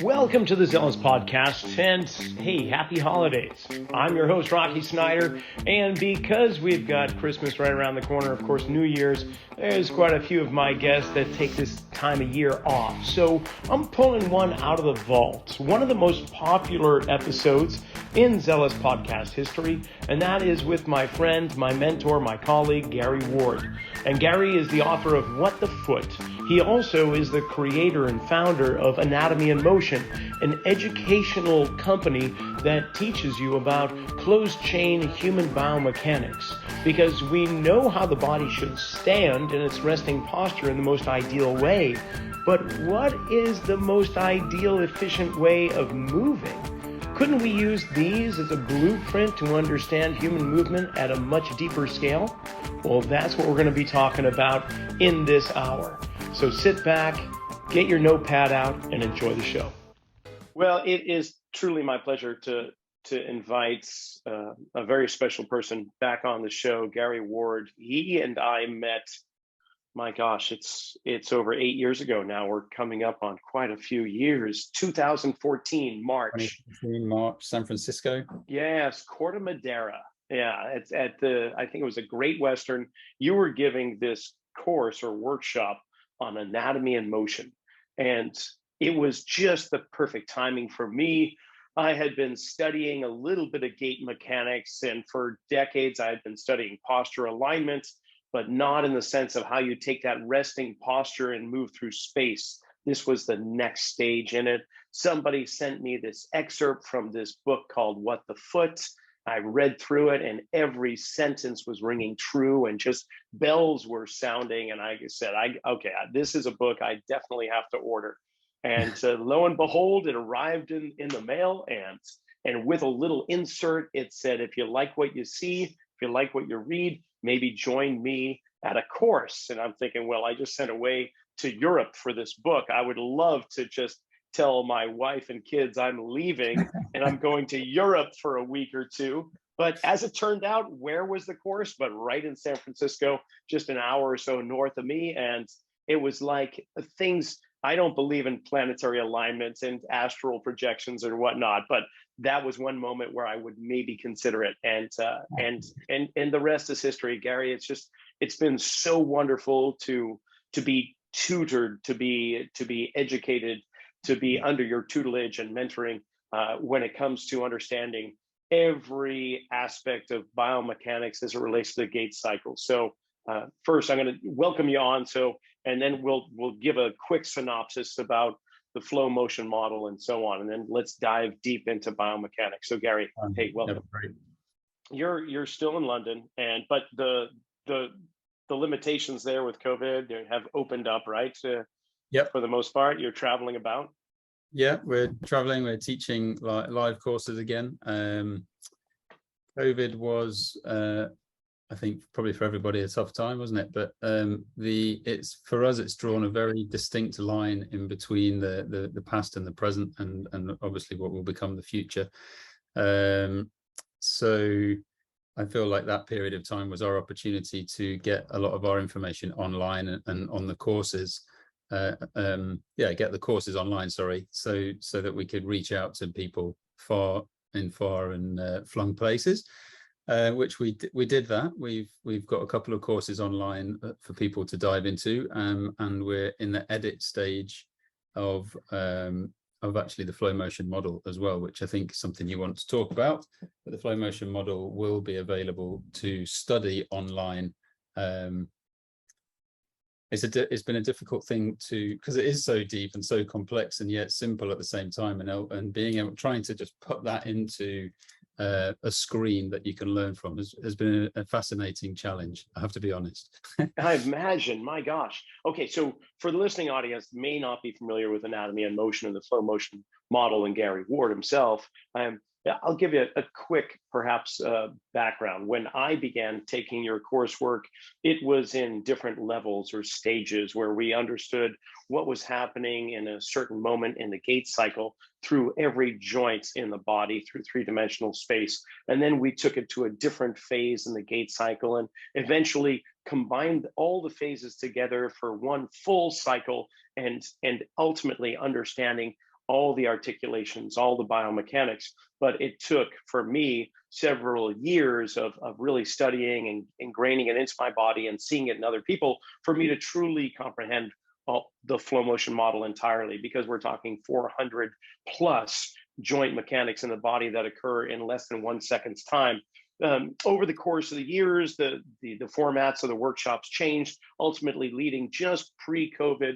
Welcome to the Zelos podcast, and hey, happy holidays. I'm your host, Rocky Snyder, and because we've got Christmas right around the corner, of course, New Year's, there's quite a few of my guests that take this time of year off. So I'm pulling one out of the vault, one of the most popular episodes in Zelos podcast history, and that is with my friend, my mentor, my colleague, Gary Ward. And Gary is the author of What the Foot. He also is the creator and founder of Anatomy in Motion, an educational company that teaches you about closed-chain human biomechanics, because we know how the body should stand in its resting posture in the most ideal way. But what is the most ideal, efficient way of moving? Couldn't we use these as a blueprint to understand human movement at a much deeper scale? Well, that's what we're going to be talking about in this hour. So sit back, get your notepad out, and enjoy the show. Well, it is truly my pleasure to invite a very special person back on the show, Gary Ward. He and I met, my gosh, it's over 8 years ago now. We're coming up on quite a few years. 2014, March. 2014, March, San Francisco. Yes, Corte Madera. Yeah, it's at I think it was a Great Western. You were giving this course or workshop on anatomy and motion. And it was just the perfect timing for me. I had been studying a little bit of gait mechanics, and for decades I had been studying posture alignment, but not in the sense of how you take that resting posture and move through space. This was the next stage in it. Somebody sent me this excerpt from this book called What the Foot. I read through it and every sentence was ringing true and just bells were sounding. And I said, okay, this is a book I definitely have to order. And lo and behold, it arrived in the mail, and with a little insert, it said, if you like what you see, if you like what you read, maybe join me at a course. And I'm thinking, well, I just sent away to Europe for this book. I would love to just tell my wife and kids I'm leaving and I'm going to Europe for a week or two. But as it turned out, where was the course? But right in San Francisco, just an hour or so north of me. And it was like things, I don't believe in planetary alignments and astral projections and whatnot, but that was one moment where I would maybe consider it. And the rest is history, Gary. It's been so wonderful to be tutored, to be educated, to be under your tutelage and mentoring when it comes to understanding every aspect of biomechanics as it relates to the gait cycle. So first, I'm going to welcome you on. And then we'll give a quick synopsis about the flow motion model and so on. And then let's dive deep into biomechanics. So Gary, hey, welcome. You're still in London, but the limitations there with COVID have opened up, right? Yep. For the most part, you're traveling about. Yeah, we're traveling. We're teaching live courses again. COVID was, I think, probably for everybody a tough time, wasn't it? But it's for us, it's drawn a very distinct line in between the past and the present, and obviously what will become the future. So I feel like that period of time was our opportunity to get a lot of our information online and on the courses. Get the courses online, so that we could reach out to people far and flung places, which we did that. We've got a couple of courses online for people to dive into, and we're in the edit stage of actually the flow motion model as well, which I think is something you want to talk about. But the flow motion model will be available to study online. It's been a difficult thing because it is so deep and so complex and yet simple at the same time, and trying to just put that into a screen that you can learn from has been a fascinating challenge, I have to be honest. I imagine, my gosh. Okay, so for the listening audience may not be familiar with anatomy and motion and the flow motion model and Gary Ward himself, I'll give you a quick, perhaps, background. When I began taking your coursework, it was in different levels or stages where we understood what was happening in a certain moment in the gait cycle through every joint in the body, through three-dimensional space. And then we took it to a different phase in the gait cycle and eventually combined all the phases together for one full cycle, and ultimately understanding all the articulations, all the biomechanics. But it took for me several years of really studying and ingraining it into my body and seeing it in other people for me to truly comprehend the flow motion model entirely, because we're talking 400 plus joint mechanics in the body that occur in less than 1 second's time. Over the course of the years, the formats of the workshops changed, ultimately leading just pre-COVID.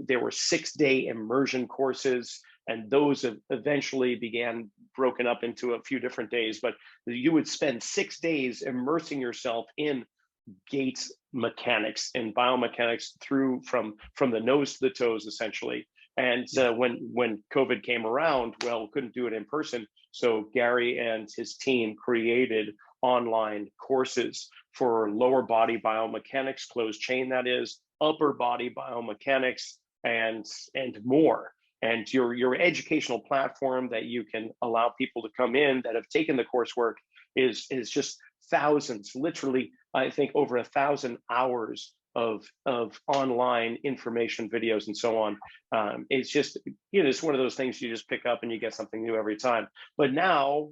There were 6-day immersion courses, and those eventually began broken up into a few different days. But you would spend 6 days immersing yourself in gait mechanics and biomechanics through from the nose to the toes, essentially. And when COVID came around, well, couldn't do it in person. So Gary and his team created online courses for lower body biomechanics, closed chain that is, upper body biomechanics, and more. And your educational platform that you can allow people to come in that have taken the coursework is just thousands, literally, I think over 1,000 hours of online information, videos, and so on. It's just, it's one of those things you just pick up and you get something new every time. But now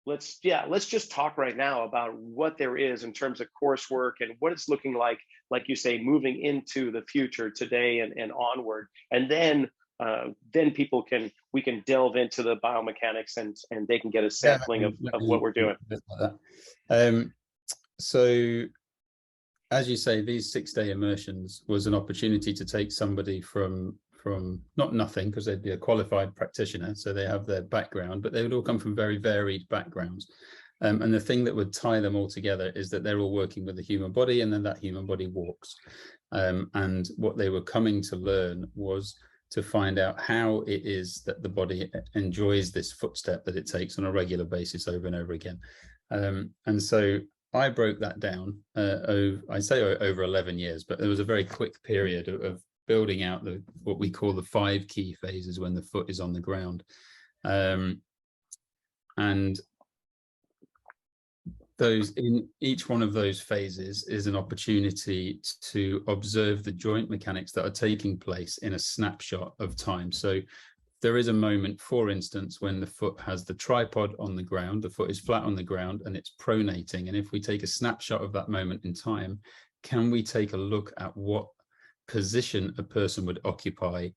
let's just talk right now about what there is in terms of coursework and what it's looking like you say, moving into the future today and onward. And then we can delve into the biomechanics and they can get a sampling of what we're doing. So as you say, these 6-day immersions was an opportunity to take somebody from not nothing, because they'd be a qualified practitioner, so they have their background, but they would all come from very varied backgrounds. And the thing that would tie them all together is that they're all working with the human body, and then that human body walks. And what they were coming to learn was to find out how it is that the body enjoys this footstep that it takes on a regular basis over and over again. And so I broke that down over 11 years, but there was a very quick period of building out what we call the 5 key phases when the foot is on the ground. And in each one of those phases is an opportunity to observe the joint mechanics that are taking place in a snapshot of time. So there is a moment, for instance, when the foot has the tripod on the ground, the foot is flat on the ground and it's pronating. And if we take a snapshot of that moment in time, can we take a look at what position a person would occupy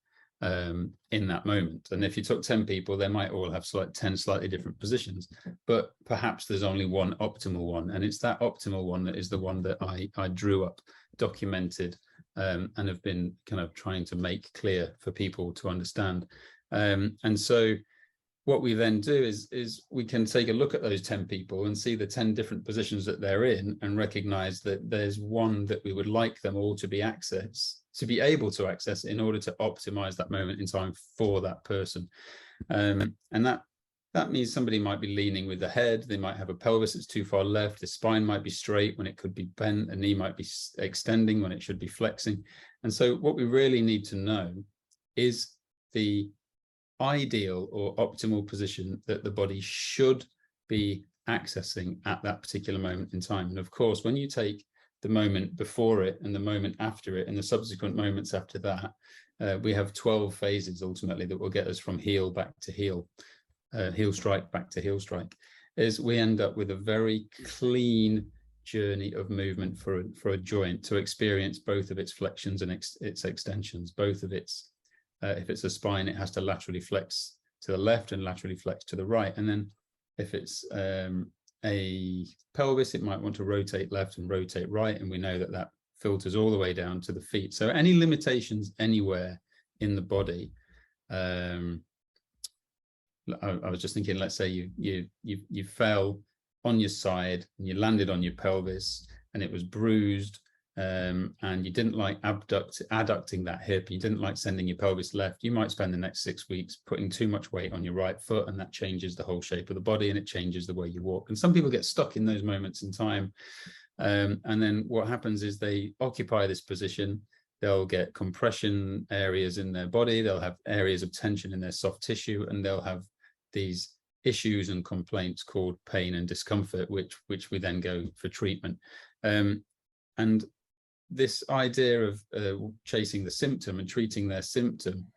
in that moment? And if you took 10 people, they might all have 10 slightly different positions, but perhaps there's only one optimal one. And it's that optimal one that is the one that I drew up, documented, and have been kind of trying to make clear for people to understand. And so what we then do is we can take a look at those 10 people and see the 10 different positions that they're in, and recognize that there's one that we would like them all to be able to access in order to optimize that moment in time for that person. And that means somebody might be leaning with the head, they might have a pelvis that's too far left, the spine might be straight when it could be bent, a knee might be extending when it should be flexing. And so what we really need to know is the ideal or optimal position that the body should be accessing at that particular moment in time. And of course, when you take the moment before it and the moment after it and the subsequent moments after that, we have 12 phases ultimately that will get us from heel back to heel, heel strike back to heel strike, is we end up with a very clean journey of movement for a joint to experience both of its flexions and its extensions, both of its if it's a spine, it has to laterally flex to the left and laterally flex to the right. And then if it's a pelvis, it might want to rotate left and rotate right. And we know that that filters all the way down to the feet. So any limitations anywhere in the body, I was just thinking, let's say you fell on your side and you landed on your pelvis and it was bruised, and you didn't like adducting that hip, you didn't like sending your pelvis left, you might spend the next 6 weeks putting too much weight on your right foot, and that changes the whole shape of the body and it changes the way you walk. And some people get stuck in those moments in time. And then what happens is they occupy this position, they'll get compression areas in their body, they'll have areas of tension in their soft tissue, and they'll have these issues and complaints called pain and discomfort, which we then go for treatment. And this idea of chasing the symptom and treating their symptom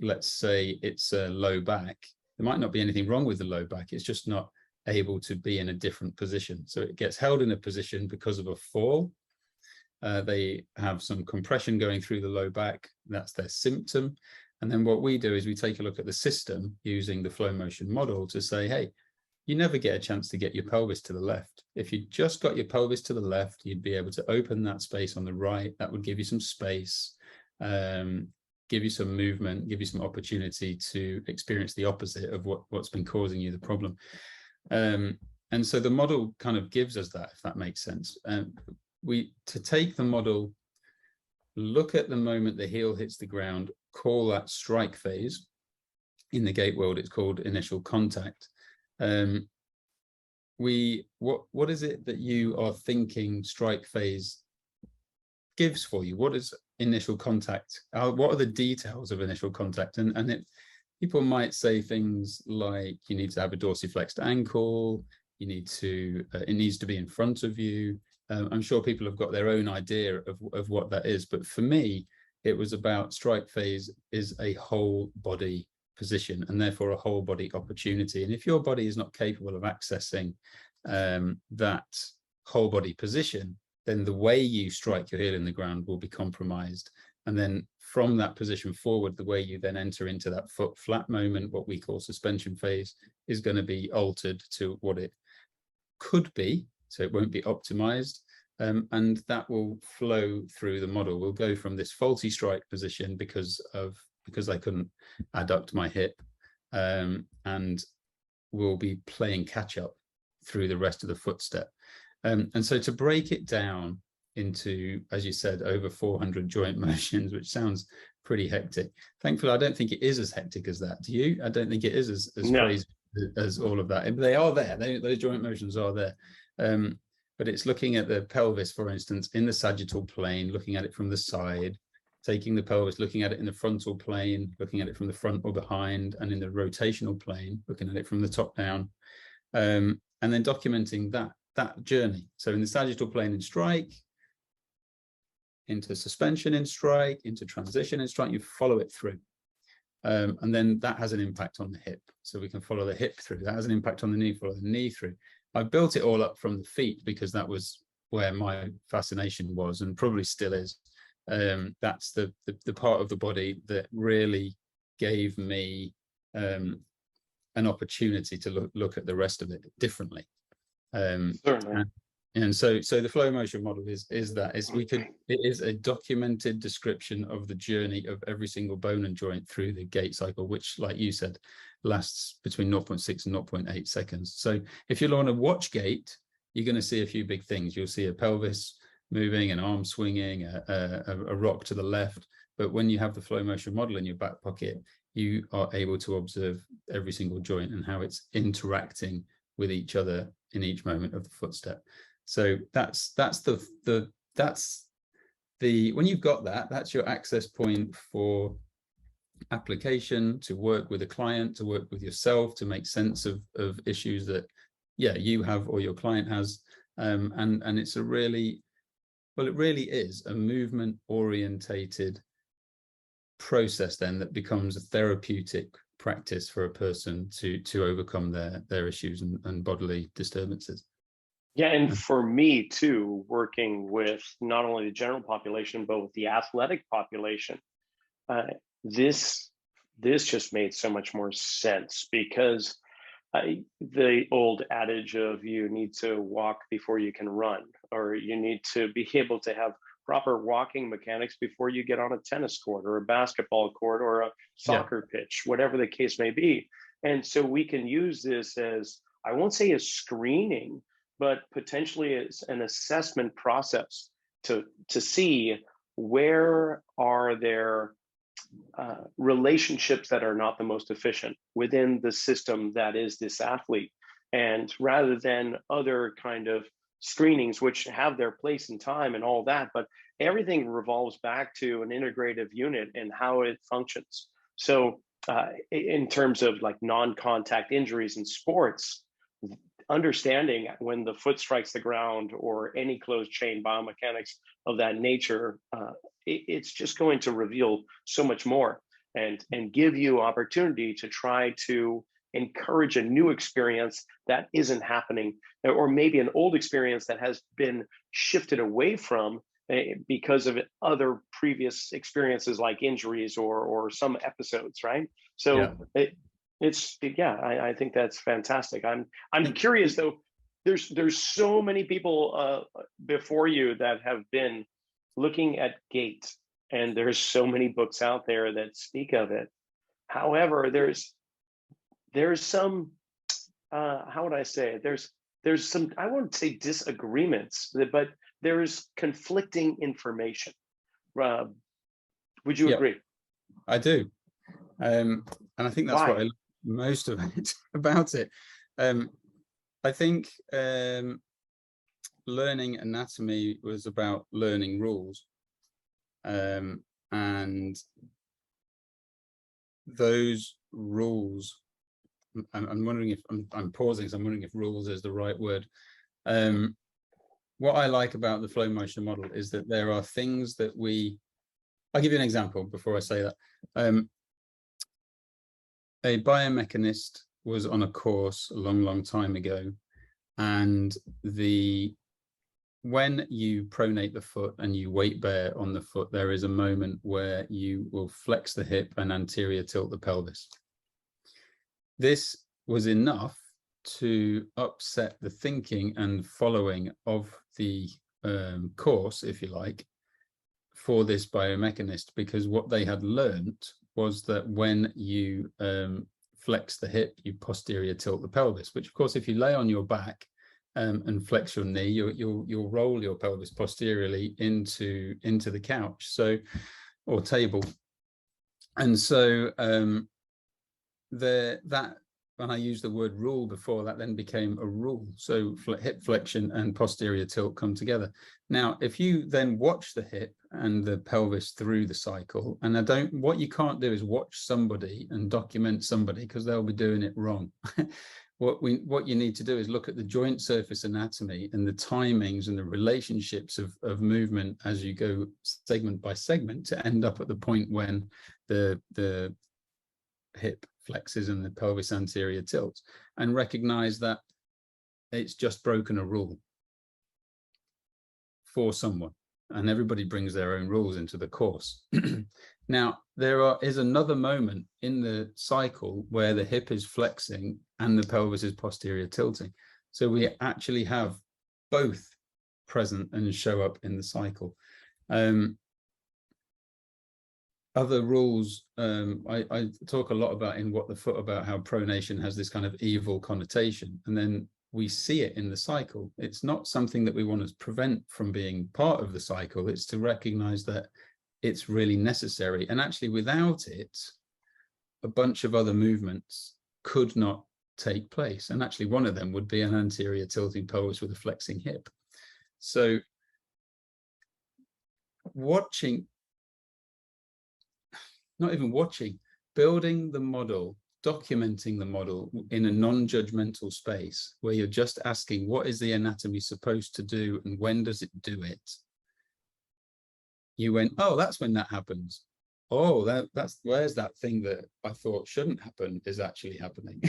let's say it's a low back, there might not be anything wrong with the low back. It's just not able to be in a different position. So it gets held in a position because of a fall. They have some compression going through the low back. That's their symptom. And then what we do is we take a look at the system using the flow motion model to say, hey, you never get a chance to get your pelvis to the left. If you just got your pelvis to the left, you'd be able to open that space on the right. That would give you some space, give you some movement, give you some opportunity to experience the opposite of what's been causing you the problem. And so the model kind of gives us that, if that makes sense. To take the model, look at the moment the heel hits the ground, call that strike phase. In the gait world, it's called initial contact. What is it that you are thinking strike phase gives for you? What is initial contact? What are the details of initial contact? People might say things like you need to have a dorsiflexed ankle, you need to it needs to be in front of you. I'm sure people have got their own idea of what that is, but for me, it was about strike phase is a whole body position and therefore a whole body opportunity. And if your body is not capable of accessing that whole body position, then the way you strike your heel in the ground will be compromised. And then from that position forward, the way you then enter into that foot flat moment, what we call suspension phase, is going to be altered to what it could be. So it won't be optimized. And that will flow through the model. We'll go from this faulty strike position because I couldn't adduct my hip, and we'll be playing catch up through the rest of the footstep. And so to break it down into, as you said, over 400 joint motions, which sounds pretty hectic. Thankfully, I don't think it is as hectic as that. Do you? I don't think it is as crazy as all of that. They are there. Those joint motions are there. But it's looking at the pelvis, for instance, in the sagittal plane, looking at it from the side, taking the pelvis, looking at it in the frontal plane, looking at it from the front or behind, and in the rotational plane, looking at it from the top down, and then documenting that journey. So in the sagittal plane in strike, into suspension in strike, into transition in strike, you follow it through. And then that has an impact on the hip. So we can follow the hip through. That has an impact on the knee, follow the knee through. I built it all up from the feet because that was where my fascination was and probably still is. That's the part of the body that really gave me an opportunity to look at the rest of it differently. Certainly. And so the flow motion model is it is a documented description of the journey of every single bone and joint through the gait cycle, which, like you said, lasts between 0.6 and 0.8 seconds. So if you're on a watch gait, you're going to see a few big things. You'll see a pelvis moving, an arm swinging, a rock to the left. But when you have the flow motion model in your back pocket, you are able to observe every single joint and how it's interacting with each other in each moment of the footstep. So that's the when you've got that, that's your access point for application, to work with a client, to work with yourself, to make sense of issues that you have or your client has. And it's it really is a movement orientated process then that becomes a therapeutic practice for a person to overcome their issues and bodily disturbances. Yeah, and for me too, working with not only the general population, but with the athletic population, this just made so much more sense because the old adage of you need to walk before you can run, or you need to be able to have proper walking mechanics before you get on a tennis court or a basketball court or a soccer pitch, whatever the case may be. And so we can use this as, I won't say a screening, but potentially as an assessment process to see where are there relationships that are not the most efficient within the system that is this athlete. And rather than other kind of screenings, which have their place in time and all that, but everything revolves back to an integrative unit and how it functions. So in terms of like non-contact injuries in sports, understanding when the foot strikes the ground or any closed chain biomechanics of that nature, it's just going to reveal so much more. and give you opportunity to try to encourage a new experience that isn't happening, or maybe an old experience that has been shifted away from because of other previous experiences like injuries or some episodes, right? Yeah. So it's yeah, I think that's fantastic. I'm curious though. There's so many people before you that have been looking at gait, and there's so many books out there that speak of it. However, there's some how would I say it? There's some, I wouldn't say disagreements, but there's conflicting information. Uh, would you Yeah, agree? I do. And I think that's what I Why? love most of it about it. I think learning anatomy was about learning rules. And those rules, I'm wondering if I'm pausing, so I'm wondering if rules is the right word. What I like about the flow motion model is that there are things that I'll give you an example before I say that. A biomechanist was on a course a long time ago, and when you pronate the foot and you weight bear on the foot, there is a moment where you will flex the hip and anterior tilt the pelvis. This was enough to upset the thinking and following of the course, if you like, for this biomechanist, because what they had learnt was that when you flex the hip, you posterior tilt the pelvis, which of course, if you lay on your back and flex your knee, you'll roll your pelvis posteriorly into the couch, so, or table. And so that when I used the word rule before, that then became a rule. So hip flexion and posterior tilt come together. Now, if you then watch the hip and the pelvis through the cycle, and what you can't do is watch somebody and document somebody, because they'll be doing it wrong. What you need to do is look at the joint surface anatomy and the timings and the relationships of movement as you go segment by segment to end up at the point when the hip flexes and the pelvis anterior tilts, and recognize that it's just broken a rule for someone, and everybody brings their own rules into the course. Now, there is another moment in the cycle where the hip is flexing and the pelvis is posterior tilting. So we actually have both present and show up in the cycle. Other rules, I talk a lot about in What the Foot about how pronation has this kind of evil connotation, and then we see it in the cycle. It's not something that we want to prevent from being part of the cycle. It's to recognize that it's really necessary. And actually, without it, a bunch of other movements could not take place. And actually, one of them would be an anterior tilting pelvis with a flexing hip. So building the model, documenting the model in a non-judgmental space where you're just asking, what is the anatomy supposed to do and when does it do it? You went, oh, that's when that happens. Oh, that's where's that thing that I thought shouldn't happen is actually happening.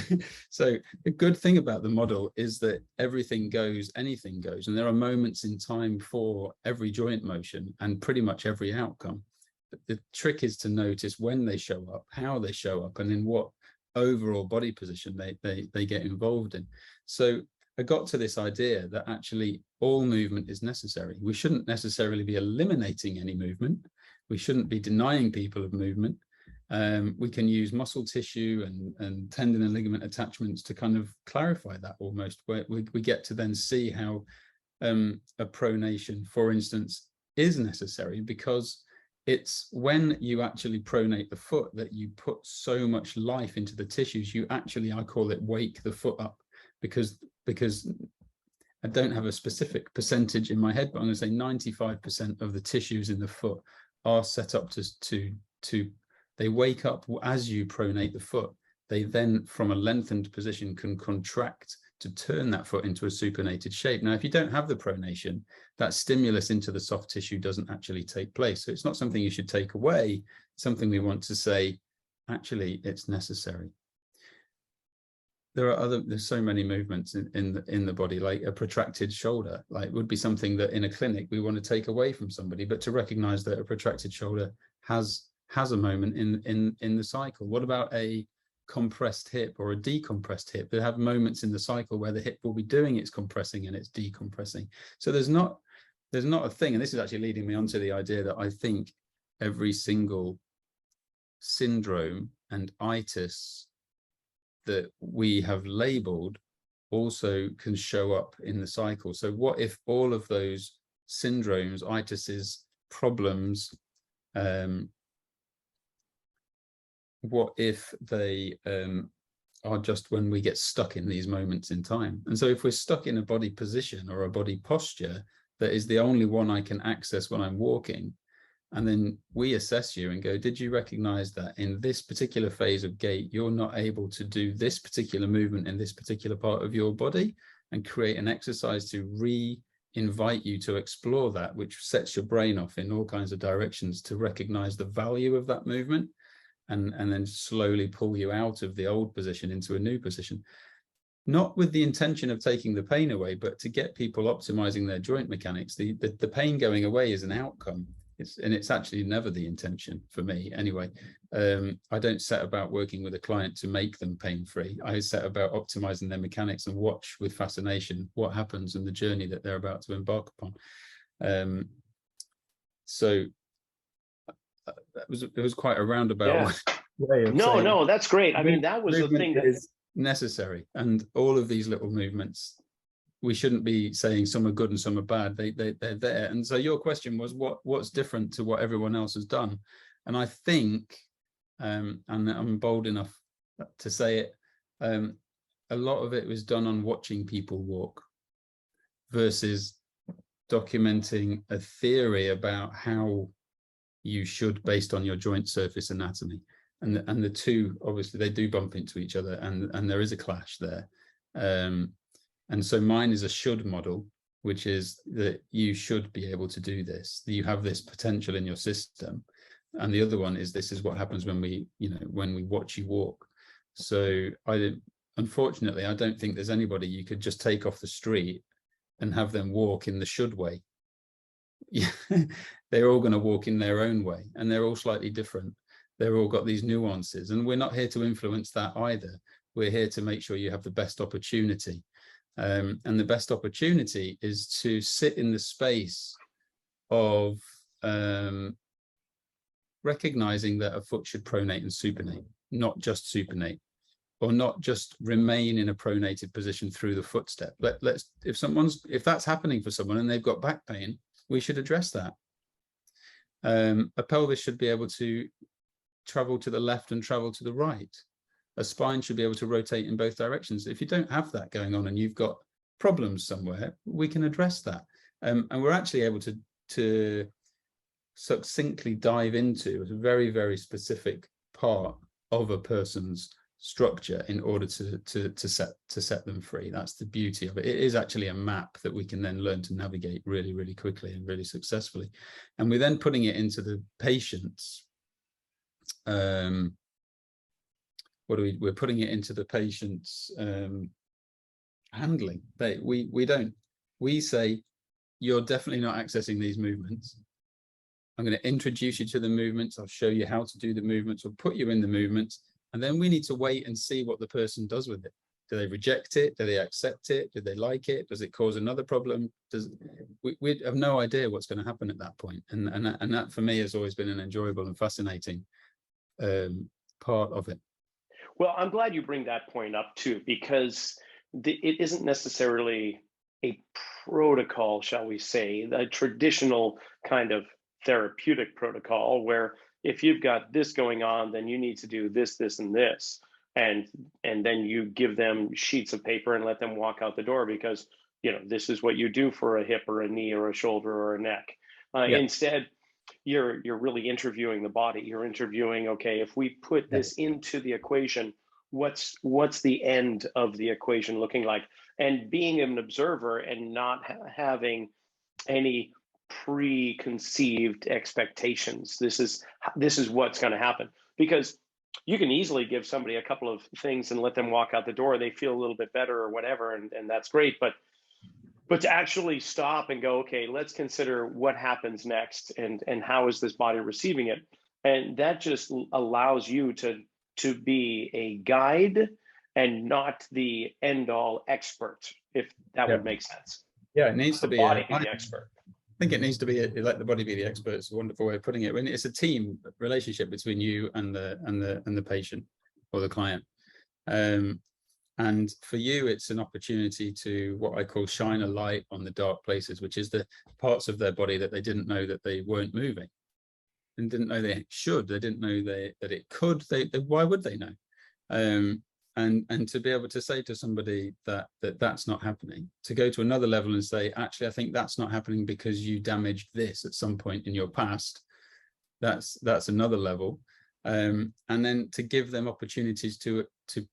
So the good thing about the model is that everything goes, anything goes, and there are moments in time for every joint motion and pretty much every outcome. But the trick is to notice when they show up, how they show up, and in what overall body position they get involved in. So I got to this idea that actually all movement is necessary. We shouldn't necessarily be eliminating any movement. We shouldn't be denying people of movement. We can use muscle tissue and tendon and ligament attachments to kind of clarify that almost, where we get to then see how a pronation, for instance, is necessary, because it's when you actually pronate the foot that you put so much life into the tissues. You actually, I call it, wake the foot up, because I don't have a specific percentage in my head, but I'm going to say 95% of the tissues in the foot are set up to they wake up as you pronate the foot. They then, from a lengthened position, can contract to turn that foot into a supinated shape. Now, if you don't have the pronation, that stimulus into the soft tissue doesn't actually take place. So it's not something you should take away. It's something we want to say, actually it's necessary. There's so many movements in the body, like a protracted shoulder, like would be something that in a clinic we want to take away from somebody, but to recognize that a protracted shoulder has a moment in the cycle. What about a compressed hip or a decompressed hip? They have moments in the cycle where the hip will be doing its compressing and its decompressing. So there's not a thing, and this is actually leading me on to the idea that I think every single syndrome and itis that we have labeled also can show up in the cycle. So what if all of those syndromes, itises, problems, what if they are just when we get stuck in these moments in time? And so if we're stuck in a body position or a body posture that is the only one I can access when I'm walking, and then we assess you and go, did you recognize that in this particular phase of gait, you're not able to do this particular movement in this particular part of your body, and create an exercise to re-invite you to explore that, which sets your brain off in all kinds of directions to recognize the value of that movement, and then slowly pull you out of the old position into a new position. Not with the intention of taking the pain away, but to get people optimizing their joint mechanics. The pain going away is an outcome. It's actually never the intention for me anyway. I don't set about working with a client to make them pain-free. I set about optimizing their mechanics and watch with fascination what happens in the journey that they're about to embark upon. So it was quite a roundabout way of saying. No, that's great. I mean, that was the thing that is necessary, and all of these little movements, we shouldn't be saying some are good and some are bad. They're there. And so your question was what's different to what everyone else has done? And I think, and I'm bold enough to say it, a lot of it was done on watching people walk versus documenting a theory about how you should based on your joint surface anatomy. And the two, obviously, they do bump into each other, and there is a clash there. And so mine is a should model, which is that you should be able to do this, that you have this potential in your system. And the other one is this is what happens when we watch you walk. So unfortunately, I don't think there's anybody you could just take off the street and have them walk in the should way. They're all going to walk in their own way, and they're all slightly different. They've all got these nuances, and we're not here to influence that either. We're here to make sure you have the best opportunity. And the best opportunity is to sit in the space of recognizing that a foot should pronate and supinate, not just supinate, or not just remain in a pronated position through the footstep. If that's happening for someone and they've got back pain, we should address that. A pelvis should be able to travel to the left and travel to the right. A spine should be able to rotate in both directions. If you don't have that going on and you've got problems somewhere, we can address that. And we're actually able to succinctly dive into a very, very specific part of a person's structure in order to set them free. That's the beauty of it. It is actually a map that we can then learn to navigate really, really quickly and really successfully. And we're then putting it into the patient's we're putting it into the patient's handling. We say, you're definitely not accessing these movements. I'm going to introduce you to the movements. I'll show you how to do the movements. We'll put you in the movements, and then we need to wait and see what the person does with it. Do they reject it? Do they accept it? Do they like it? Does it cause another problem? We have no idea what's going to happen at that point. And that for me has always been an enjoyable and fascinating part of it. Well, I'm glad you bring that point up too, because it isn't necessarily a protocol, shall we say, the traditional kind of therapeutic protocol where if you've got this going on, then you need to do this, this, and this. And then you give them sheets of paper and let them walk out the door because, this is what you do for a hip or a knee or a shoulder or a neck. Instead, you're really interviewing the body. You're interviewing, okay, if we put this into the equation, what's the end of the equation looking like? And being an observer and not having any preconceived expectations. This is what's going to happen, because you can easily give somebody a couple of things and let them walk out the door. They feel a little bit better or whatever, and that's great. But to actually stop and go, okay, let's consider what happens next, and how is this body receiving it, and that just allows you to be a guide and not the end all expert, if that Yeah. would make sense. Yeah, it needs The to be body a, be the expert. I think it needs to be let the body be the expert. It's a wonderful way of putting it. When it's a team relationship between you and the patient or the client. And for you, it's an opportunity to what I call shine a light on the dark places, which is the parts of their body that they didn't know that they weren't moving and didn't know they should. They didn't know that it could. Why would they know? And to be able to say to somebody that's not happening, to go to another level and say, actually, I think that's not happening because you damaged this at some point in your past. That's another level. And then to give them opportunities to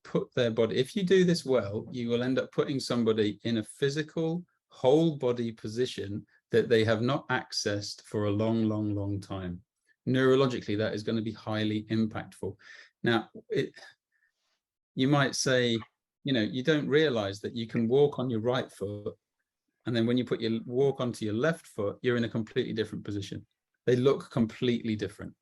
put their body. If you do this well, you will end up putting somebody in a physical whole body position that they have not accessed for a long time. Neurologically, that is going to be highly impactful. Now, you might say, you don't realize that you can walk on your right foot, and then when you put your walk onto your left foot, you're in a completely different position. They look completely different.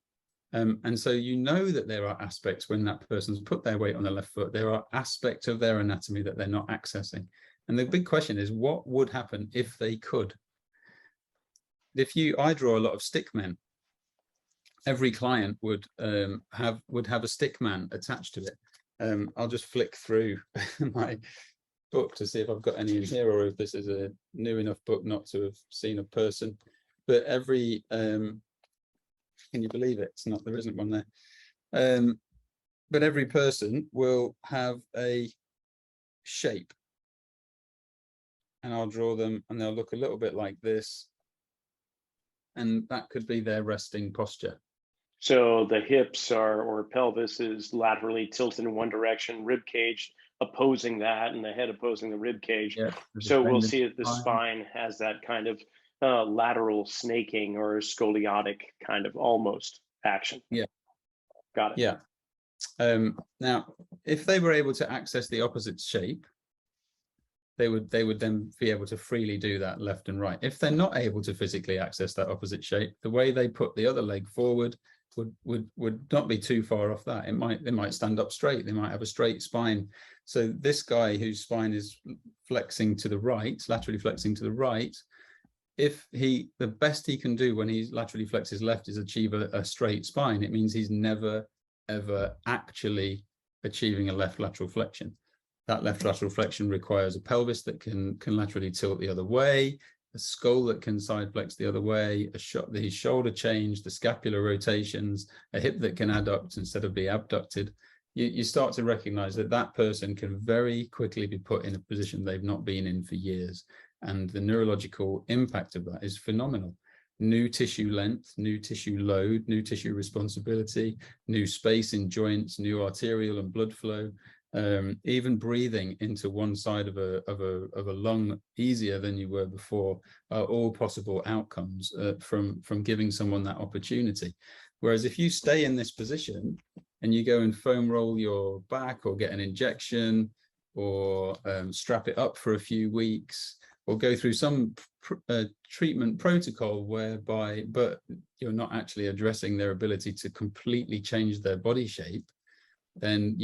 And so that there are aspects when that person's put their weight on the left foot, there are aspects of their anatomy that they're not accessing. And the big question is, what would happen if they could? I draw a lot of stick men. Every client would have a stick man attached to it. I'll just flick through my book to see if I've got any in here, or if this is a new enough book not to have seen a person. But every can you believe it? There isn't one there. But every person will have a shape, and I'll draw them, and they'll look a little bit like this, and that could be their resting posture. So the hips or pelvis is laterally tilted in one direction, rib cage opposing that, and the head opposing the rib cage. Yeah, so we'll see that the spine has that kind of lateral snaking or scoliotic kind of almost action. Yeah. Got it. Yeah. Now, if they were able to access the opposite shape, they would then be able to freely do that left and right. If they're not able to physically access that opposite shape, the way they put the other leg forward would not be too far off that. They might stand up straight. They might have a straight spine. So this guy whose spine is flexing to the right, laterally flexing to the right, the best he can do when he laterally flexes left is achieve a straight spine. It means he's never ever actually achieving a left lateral flexion. That left lateral flexion requires a pelvis that can laterally tilt the other way, a skull that can side flex the other way, the shoulder change, the scapular rotations, a hip that can adduct instead of be abducted. You start to recognize that person can very quickly be put in a position they've not been in for years. And the neurological impact of that is phenomenal. New tissue length, new tissue load, new tissue responsibility, new space in joints, new arterial and blood flow, even breathing into one side of a lung easier than you were before, are all possible outcomes from giving someone that opportunity. Whereas if you stay in this position and you go and foam roll your back, or get an injection, or strap it up for a few weeks, or go through some treatment protocol but you're not actually addressing their ability to completely change their body shape, then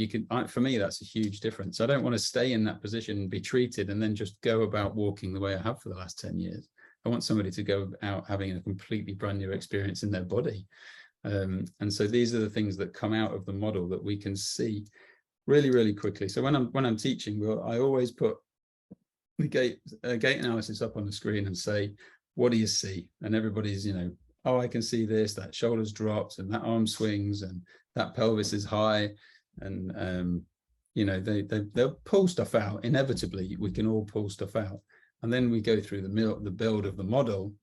for me, that's a huge difference. I don't want to stay in that position and be treated and then just go about walking the way I have for the last 10 years. I want somebody to go out having a completely brand new experience in their body. And so these are the things that come out of the model that we can see really, really quickly. So when I'm teaching, I always put the gait analysis up on the screen and say, what do you see? And everybody's, I can see this, that shoulder's dropped, and that arm swings, and that pelvis is high. And, they'll pull stuff out. Inevitably, we can all pull stuff out. And then we go through the build of the model,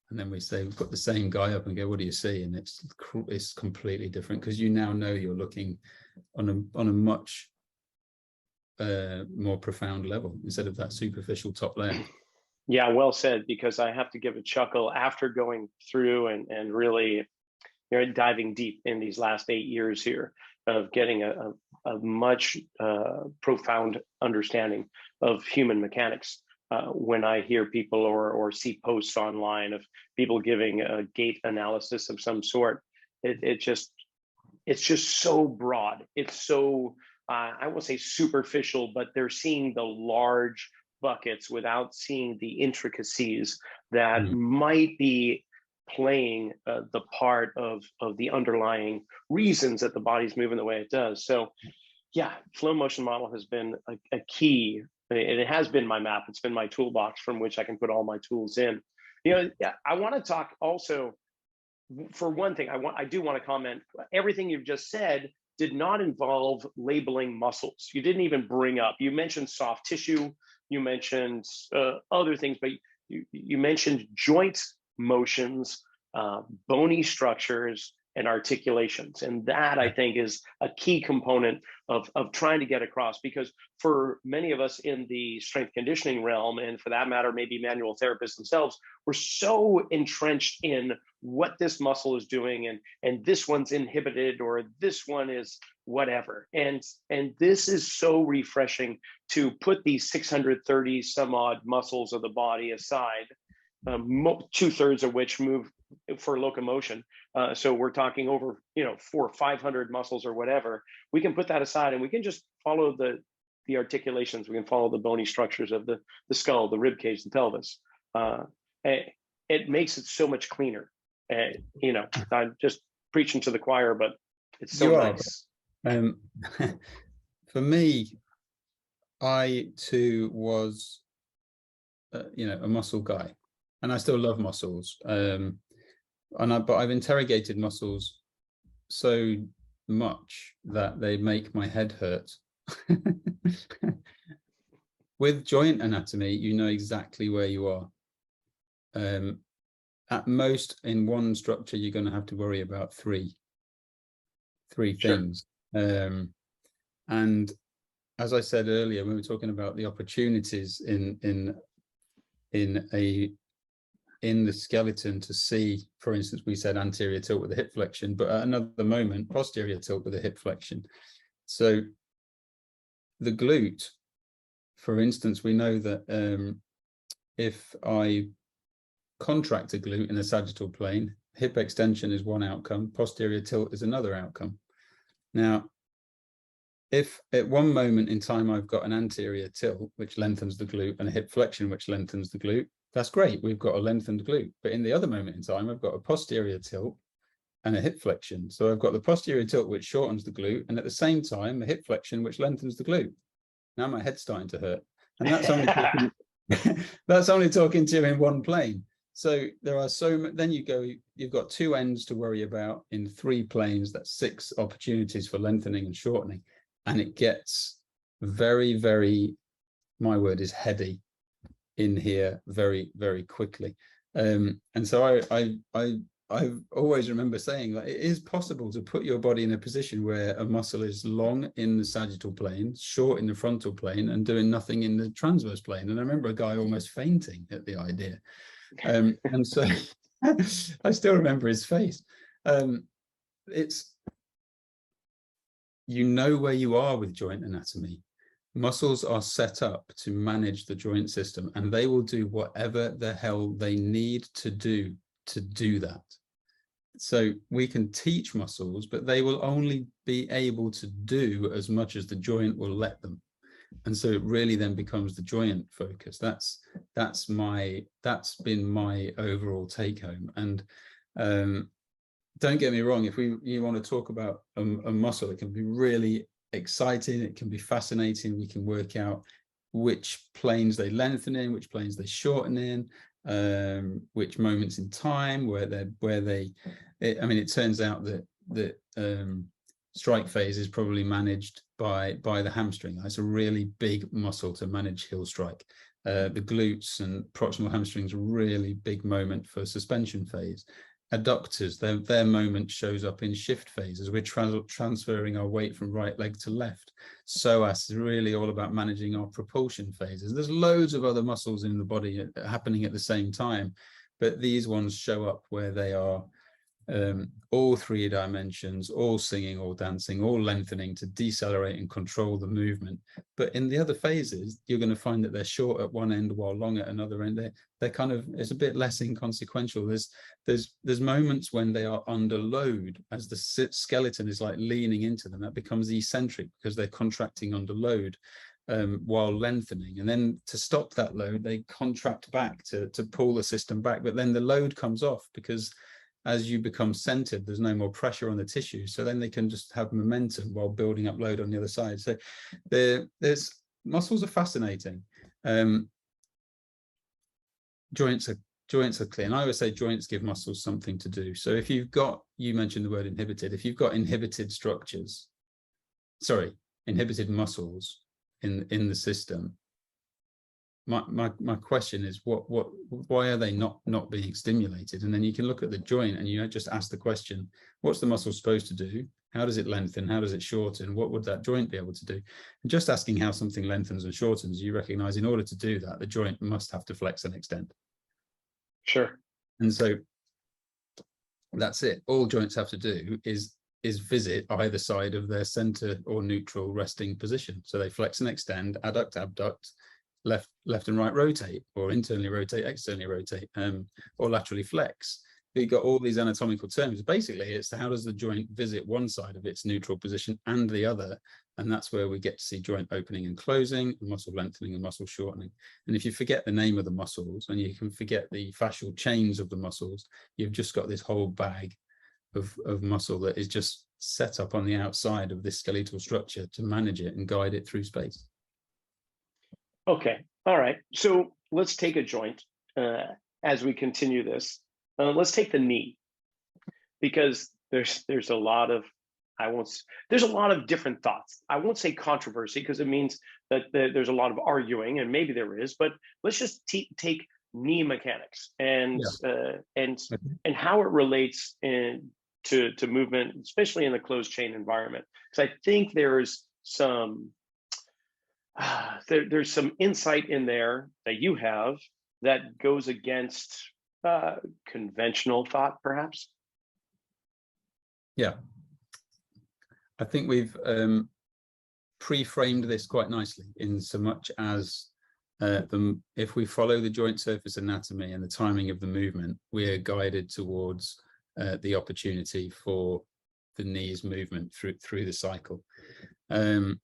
and then we say, we put the same guy up and go, what do you see? And it's completely different, because you now know you're looking on a much more profound level instead of that superficial top layer. Yeah, well said, because I have to give a chuckle after going through and really diving deep in these last 8 years here. of getting a much profound understanding of human mechanics. When I hear people or see posts online of people giving a gait analysis of some sort, it's just so broad. It's so I won't say superficial, but they're seeing the large buckets without seeing the intricacies that Mm. might be playing the part of the underlying reasons that the body's moving the way it does. So yeah, flow motion model has been a key. It has been my map. It's been my toolbox from which I can put all my tools in. I want to talk also, for one thing, I do want to comment. Everything you've just said did not involve labeling muscles. You didn't even bring up. You mentioned soft tissue. You mentioned other things, but you mentioned joint motions, bony structures, and articulations, and that I think is a key component of trying to get across. Because for many of us in the strength conditioning realm, and for that matter, maybe manual therapists themselves, we're so entrenched in what this muscle is doing, and this one's inhibited, or this one is whatever. And this is so refreshing to put these 630 some odd muscles of the body aside, 2/3 of which move for locomotion. So we're talking over 400 or 500 muscles or whatever. We can put that aside and we can just follow the articulations. We can follow the bony structures of the skull, the rib cage, the pelvis. It makes it so much cleaner. I'm just preaching to the choir, but it's so nice. For me, I too was, a muscle guy, and I still love muscles. But I've interrogated muscles so much that they make my head hurt. With joint anatomy, you know exactly where you are. At most, in one structure, you're going to have to worry about three things. Sure. And as I said earlier, when we were talking about the opportunities in the skeleton to see, for instance, we said anterior tilt with a hip flexion, but at another moment, posterior tilt with a hip flexion. So the glute, for instance, we know that if I contract a glute in a sagittal plane, hip extension is one outcome, posterior tilt is another outcome. Now, if at one moment in time I've got an anterior tilt, which lengthens the glute, and a hip flexion, which lengthens the glute, that's great. We've got a lengthened glute. But in the other moment in time, I've got a posterior tilt and a hip flexion. So I've got the posterior tilt, which shortens the glute, and at the same time, a hip flexion, which lengthens the glute. Now my head's starting to hurt. And that's only talking, that's only talking to you in one plane. So there are then you've got two ends to worry about in 3 planes. That's 6 opportunities for lengthening and shortening. And it gets very, very, my word is heady in here very, very quickly. And so I always remember saying that it is possible to put your body in a position where a muscle is long in the sagittal plane, short in the frontal plane, and doing nothing in the transverse plane. And I remember a guy almost fainting at the idea. And so I still remember his face. It's, where you are with joint anatomy. Muscles are set up to manage the joint system, and they will do whatever the hell they need to do that. So we can teach muscles, but they will only be able to do as much as the joint will let them. And so it really then becomes the joint focus. That's been my overall take home. And don't get me wrong, if you want to talk about a muscle, it can be really exciting, it can be fascinating. We can work out which planes they lengthen in, which planes they shorten in, which moments in time it turns out that strike phase is probably managed by the hamstring. That's a really big muscle to manage heel strike. The glutes and proximal hamstrings are a really big moment for suspension phase. Adductors, their moment shows up in shift phase as we're transferring our weight from right leg to left. Psoas is really all about managing our propulsion phases. There's loads of other muscles in the body happening at the same time, but these ones show up where they are all 3 dimensions, all singing, all dancing, all lengthening to decelerate and control the movement. But in the other phases, you're going to find that they're short at one end while long at another end. They're kind of, it's a bit less inconsequential. There's moments when they are under load as the skeleton is like leaning into them. That becomes eccentric because they're contracting under load. While lengthening, and then to stop that load they contract back to pull the system back, but then the load comes off because as you become centered there's no more pressure on the tissue, so then they can just have momentum while building up load on the other side. So there's muscles are fascinating. Joints are clear, and I always say joints give muscles something to do. So if you've got, you mentioned the word inhibited, if you've got inhibited muscles in the system, my question is why are they not being stimulated? And then you can look at the joint and you just ask the question, what's the muscle supposed to do? How does it lengthen? How does it shorten? What would that joint be able to do? And just asking how something lengthens and shortens, you recognize in order to do that, the joint must have to flex and extend. Sure. And so that's it. All joints have to do is visit either side of their center or neutral resting position. So they flex and extend, adduct, abduct, left and right rotate, or internally rotate, externally rotate, or laterally flex. You've got all these anatomical terms. Basically, it's how does the joint visit one side of its neutral position and the other, and that's where we get to see joint opening and closing, muscle lengthening and muscle shortening. And if you forget the name of the muscles and you can forget the fascial chains of the muscles, you've just got this whole bag of muscle that is just set up on the outside of this skeletal structure to manage it and guide it through space. Okay, all right. So let's take a joint as we continue this. Let's take the knee, because there's a lot of, there's a lot of different thoughts. I won't say controversy because it means that there's a lot of arguing, and maybe there is, but let's just take knee mechanics and how it relates to movement, especially in the closed chain environment. Because I think there's some there's some insight in there that you have that goes against conventional thought, perhaps. Yeah, I think we've pre-framed this quite nicely in so much as if we follow the joint surface anatomy and the timing of the movement, we are guided towards the opportunity for the knee's movement through the cycle. And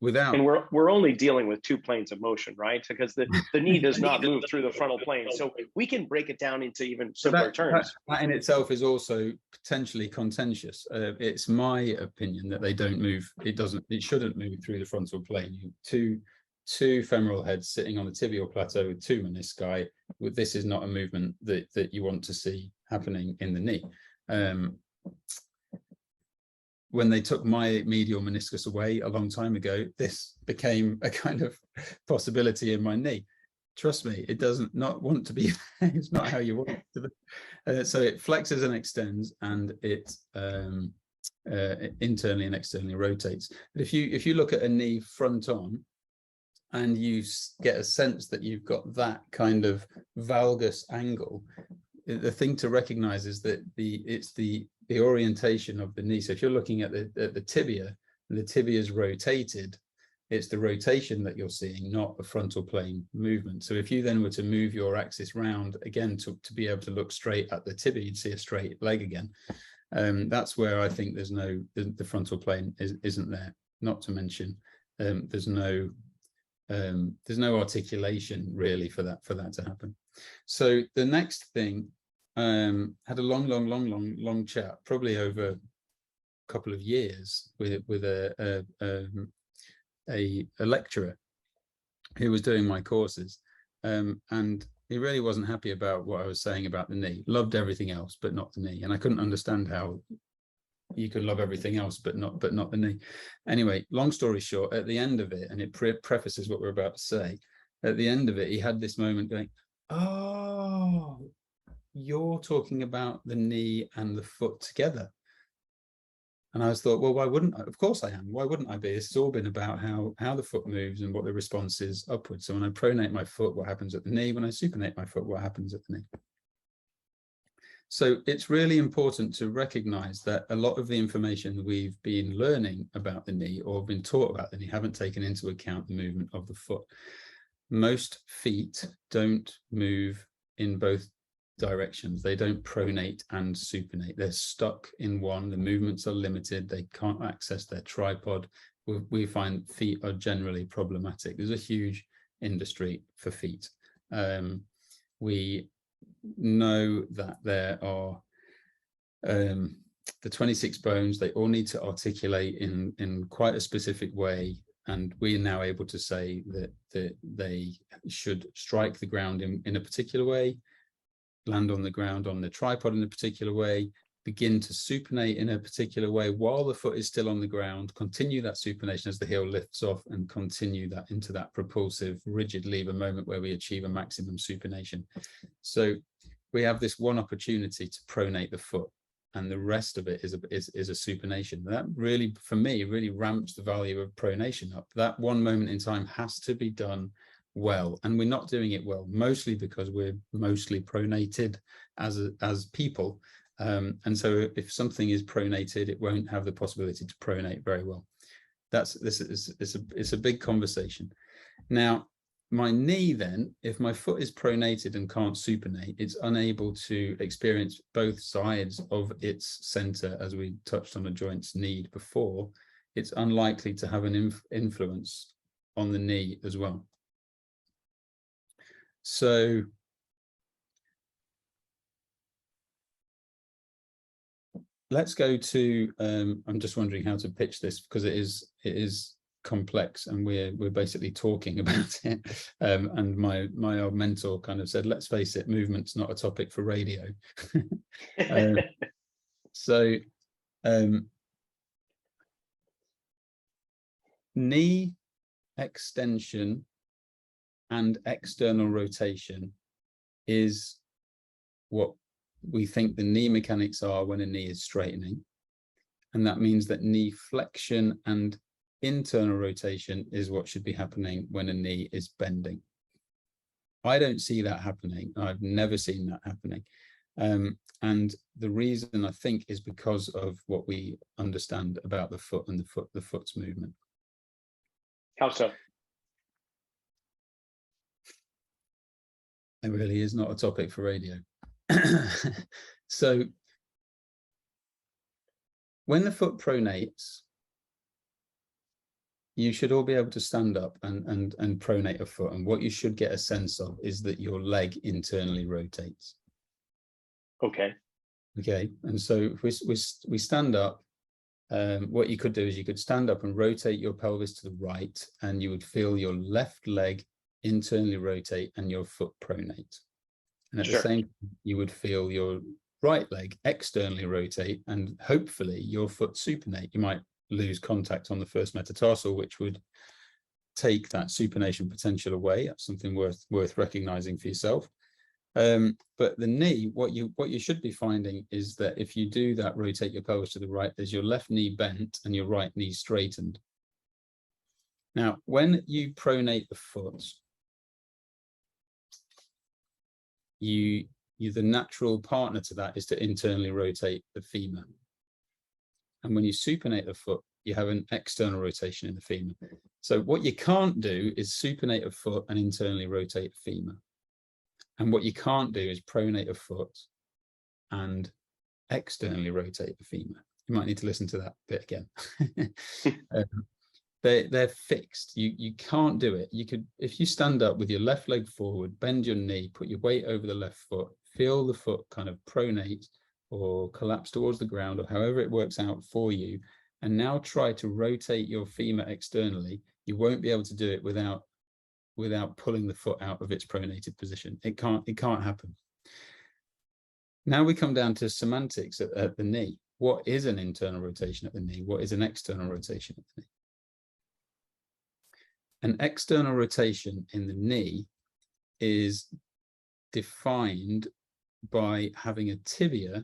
we're only dealing with 2 planes of motion, right? Because the knee does not move through the frontal plane. So we can break it down into even simpler terms. That in itself is also potentially contentious. It's my opinion that they don't move. It shouldn't move through the frontal plane. Two femoral heads sitting on the tibial plateau with 2 menisci. This is not a movement that you want to see happening in the knee. When they took my medial meniscus away a long time ago, this became a kind of possibility in my knee. Trust me, it doesn't not want to be. It's not how you want it to be. So it flexes and extends, and it internally and externally rotates. But if you look at a knee front on, and you get a sense that you've got that kind of valgus angle, the thing to recognize is that it's the orientation of the knee. So if you're looking at the tibia, and the tibia is rotated, it's the rotation that you're seeing, not a frontal plane movement. So if you then were to move your axis round again to be able to look straight at the tibia, you'd see a straight leg again. That's where I think the frontal plane isn't there. Not to mention there's no articulation really for that to happen. So the next thing, had a long chat, probably over a couple of years, with a lecturer who was doing my courses, and he really wasn't happy about what I was saying about the knee. Loved everything else but not the knee, and I couldn't understand how you could love everything else but not the knee. Anyway, long story short, at the end of it, and it prefaces what we're about to say, at the end of it, he had this moment going, oh, you're talking about the knee and the foot together. And I was thought, well, why wouldn't I? Of course I am. Why wouldn't I be? It's all been about how the foot moves and what the response is upwards. So when I pronate my foot, what happens at the knee? When I supinate my foot, what happens at the knee? So it's really important to recognize that a lot of the information we've been learning about the knee or been taught about the knee haven't taken into account the movement of the foot. Most feet don't move in both directions. They don't pronate and supinate. They're stuck in one. The movements are limited. They can't access their tripod. We find feet are generally problematic. There's a huge industry for feet. We know that there are the 26 bones. They all need to articulate in quite a specific way, and we are now able to say that they should strike the ground in a particular way, land on the ground on the tripod in a particular way, begin to supinate in a particular way while the foot is still on the ground, continue that supination as the heel lifts off, and continue that into that propulsive rigid lever moment where we achieve a maximum supination. So we have this one opportunity to pronate the foot, and the rest of it is a supination. That really, for me, really ramps the value of pronation up. That one moment in time has to be done well, and we're not doing it well, mostly because we're mostly pronated as people. And so if something is pronated, it won't have the possibility to pronate very well. It's a big conversation. Now, my knee then, if my foot is pronated and can't supinate, it's unable to experience both sides of its center, as we touched on a joint's need before. It's unlikely to have an influence on the knee as well. So let's go to, I'm just wondering how to pitch this, because it is complex and we're basically talking about it. And my old mentor kind of said, let's face it, movement's not a topic for radio. Knee extension and external rotation is what we think the knee mechanics are when a knee is straightening. And that means that knee flexion and internal rotation is what should be happening when a knee is bending. I don't see that happening. I've never seen that happening. And the reason, I think, is because of what we understand about the foot and the foot's movement. How so? It really is not a topic for radio. So when the foot pronates, you should all be able to stand up and pronate a foot. And what you should get a sense of is that your leg internally rotates. Okay. Okay. And so if we stand up, what you could do is you could stand up and rotate your pelvis to the right, and you would feel your left leg internally rotate and your foot pronate. And at the same time, you would feel your right leg externally rotate and hopefully your foot supinate. You might lose contact on the first metatarsal, which would take that supination potential away. That's something worth recognizing for yourself. But the knee, what you should be finding is that if you do that, rotate your pelvis to the right, there's your left knee bent and your right knee straightened. Now, when you pronate the foot, the natural partner to that is to internally rotate the femur. And when you supinate the foot, you have an external rotation in the femur. So what you can't do is supinate a foot and internally rotate the femur. And what you can't do is pronate a foot and externally rotate the femur. You might need to listen to that bit again. They're fixed. You can't do it. You could, if you stand up with your left leg forward, bend your knee, put your weight over the left foot, feel the foot kind of pronate or collapse towards the ground, or however it works out for you, and now try to rotate your femur externally. You won't be able to do it without pulling the foot out of its pronated position. It can't happen. Now we come down to semantics at the knee. What is an internal rotation at the knee? What is an external rotation at the knee? An external rotation in the knee is defined by having a tibia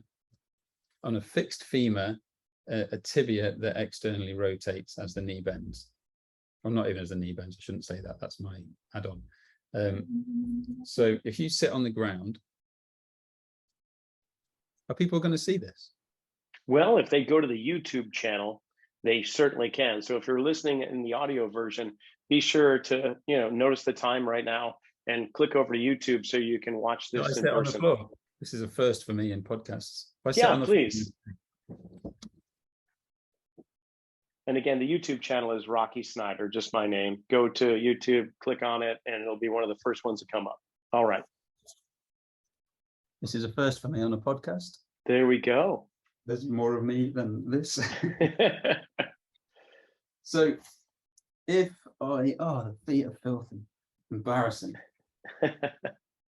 on a fixed femur a tibia that externally rotates as the knee bends. Well, not even as the knee bends, I shouldn't say that, that's my add-on. So if you sit on the ground, are people going to see this? Well, if they go to the YouTube channel, they certainly can. So if you're listening in the audio version, be sure to, notice the time right now and click over to YouTube so you can watch No, I this in sit on the person. floor. This is a first for me in podcasts. If I sit Yeah, on the please. floor, And again, the YouTube channel is Rocky Snyder, just my name. Go to YouTube, click on it, and it'll be one of the first ones to come up. All right. this is a first for me on a podcast. There we go. There's more of me than this. So if the feet are filthy, embarrassing.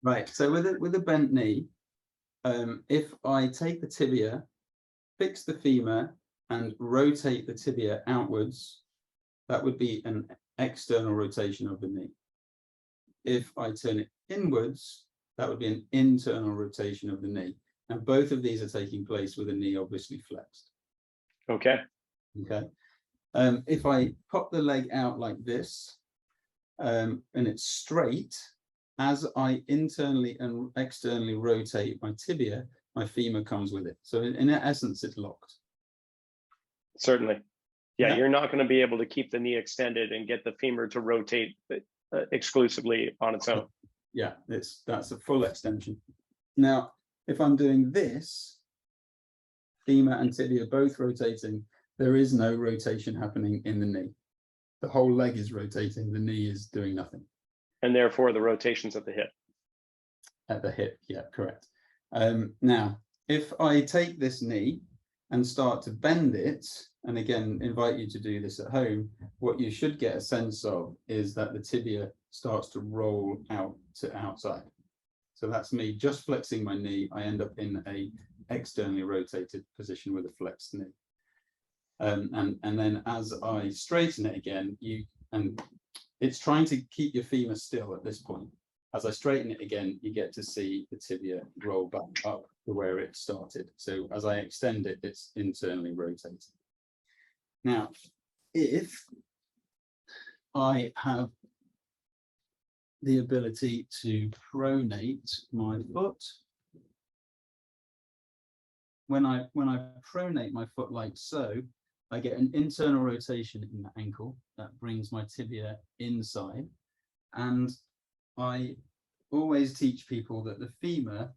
Right, so with a bent knee, if I take the tibia, fix the femur, and rotate the tibia outwards, that would be an external rotation of the knee. If I turn it inwards, that would be an internal rotation of the knee. And both of these are taking place with the knee obviously flexed. Okay. Okay. If I pop the leg out like this, and it's straight, as I internally and externally rotate my tibia, my femur comes with it. So in essence, it's locked. Certainly. Yeah, Yeah. you're not going to be able to keep the knee extended and get the femur to rotate exclusively on its own. Yeah, that's a full extension. Now, if I'm doing this, femur and tibia both rotating, there is no rotation happening in the knee. The whole leg is rotating, the knee is doing nothing. And therefore the rotations at the hip. At the hip, yeah, correct. Now, if I take this knee and start to bend it, and again, invite you to do this at home, what you should get a sense of is that the tibia starts to roll out to outside. So that's me just flexing my knee. I end up in a externally rotated position with a flexed knee. And then as I straighten it again, it's trying to keep your femur still at this point. As I straighten it again, you get to see the tibia roll back up to where it started. So as I extend it, it's internally rotating. Now, if I have the ability to pronate my foot, when I pronate my foot like so, I get an internal rotation in the ankle that brings my tibia inside. And I always teach people that the femur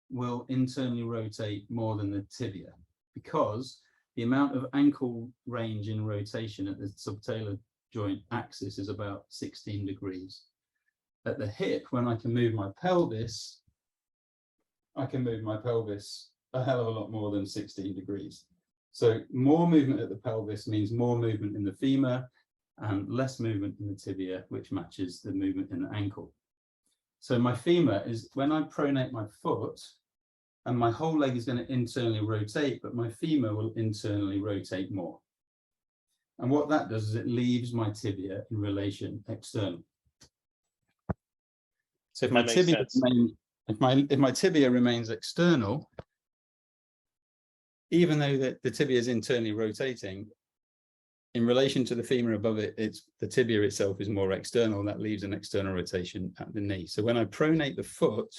will internally rotate more than the tibia, because the amount of ankle range in rotation at the subtalar joint axis is about 16 degrees. At the hip, when I can move my pelvis, I can move my pelvis a hell of a lot more than 16 degrees. So more movement at the pelvis means more movement in the femur and less movement in the tibia, which matches the movement in the ankle. So my femur is, when I pronate my foot, and my whole leg is going to internally rotate, but my femur will internally rotate more. And what that does is it leaves my tibia in relation external. So if my tibia if my tibia remains external, even though the tibia is internally rotating, in relation to the femur above it, the tibia itself is more external. That leaves an external rotation at the knee. So when I pronate the foot,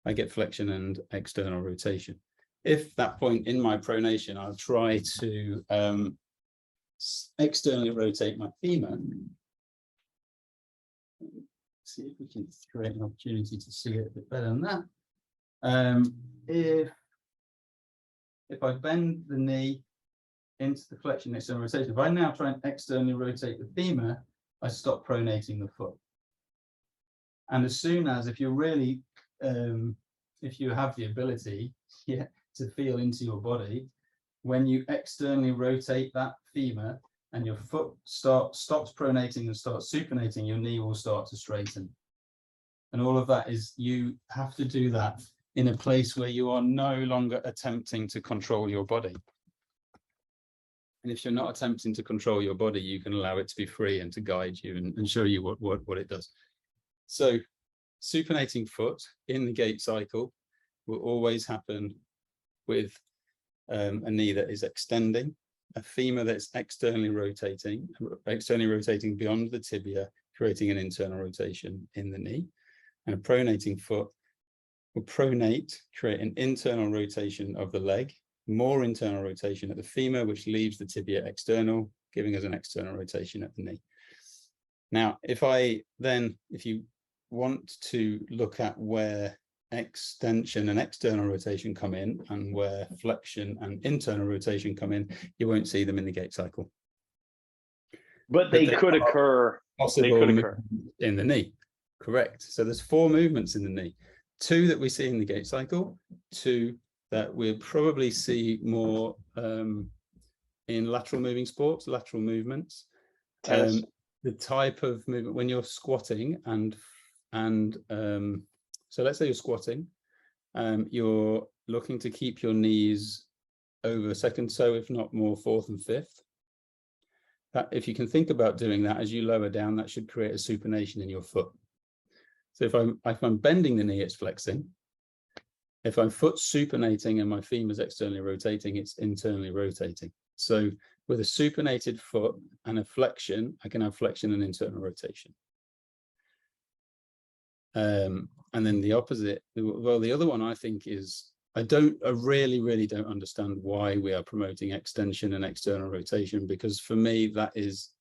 I get flexion and external rotation. If that point in my pronation, I'll try to externally rotate my femur. See if we can create an opportunity to see it a bit better than that. If I bend the knee into the flexion external rotation, if I now try and externally rotate the femur, I stop pronating the foot. And as soon as, if you're really if you have the ability to feel into your body, when you externally rotate that femur and your foot stops pronating and starts supinating, your knee will start to straighten. And all of that is, you have to do that in a place where you are no longer attempting to control your body. And if you're not attempting to control your body, you can allow it to be free and to guide you and show you what it does. So supinating foot in the gait cycle will always happen with a knee that is extending, a femur that's externally rotating beyond the tibia, creating an internal rotation in the knee, and a pronating foot will pronate, create an internal rotation of the leg, more internal rotation at the femur, which leaves the tibia external, giving us an external rotation at the knee. Now, if you want to look at where extension and external rotation come in and where flexion and internal rotation come in, you won't see them in the gait cycle. But they could occur. Possible in the knee. Correct. So there's 4 movements in the knee. 2 that we see in the gait cycle, 2 that we'll probably see more in lateral moving sports, lateral movements. The type of movement when you're squatting so let's say you're squatting, you're looking to keep your knees over second toe, if not more 4th and 5th. That, if you can think about doing that as you lower down, that should create a supination in your foot. So if I'm bending the knee, it's flexing. If I'm foot supinating and my femur's externally rotating, it's internally rotating. So with a supinated foot and a flexion, I can have flexion and internal rotation. And then the opposite, well, the other one I think is, I really don't understand why we are promoting extension and external rotation, because for me, that is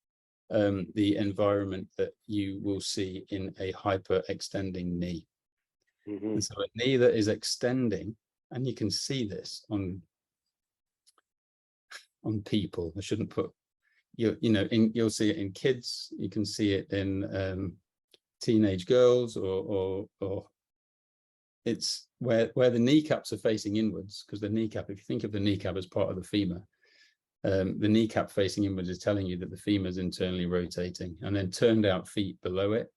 the environment that you will see in a hyper extending knee. And so a knee that is extending, and you can see this on people. I shouldn't put, you'll see it in kids, you can see it in teenage girls, or it's where the kneecaps are facing inwards, because the kneecap, if you think of the kneecap as part of the femur, the kneecap facing inwards is telling you that the femur is internally rotating, and then turned out feet below it,